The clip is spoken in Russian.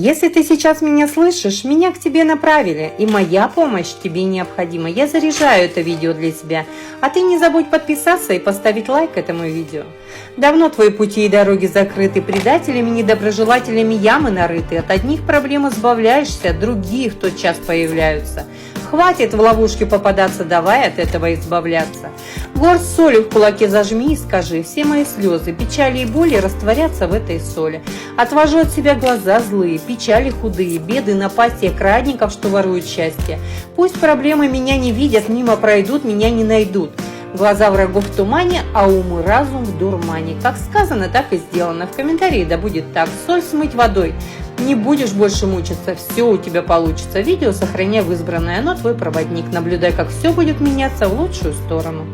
Если ты сейчас меня слышишь, меня к тебе направили, и моя помощь тебе необходима. Я заряжаю это видео для тебя, а ты не забудь подписаться и поставить лайк этому видео. Давно твои пути и дороги закрыты, предателями, недоброжелателями ямы нарыты. От одних проблем избавляешься, от других тотчас появляются. Хватит в ловушке попадаться, давай от этого избавляться. Горсть соли в кулаке зажми и скажи: все мои слезы, печали и боли растворятся в этой соли. Отвожу от себя глаза злые, печали худые, беды, напасти крадников, что воруют счастье. Пусть проблемы меня не видят, мимо пройдут, меня не найдут. Глаза врагов в тумане, а ум и разум в дурмане. Как сказано, так и сделано. В комментарии да будет так. Соль смыть водой. Не будешь больше мучиться, все у тебя получится. Видео сохраняй в избранное, оно твой проводник. Наблюдай, как все будет меняться в лучшую сторону.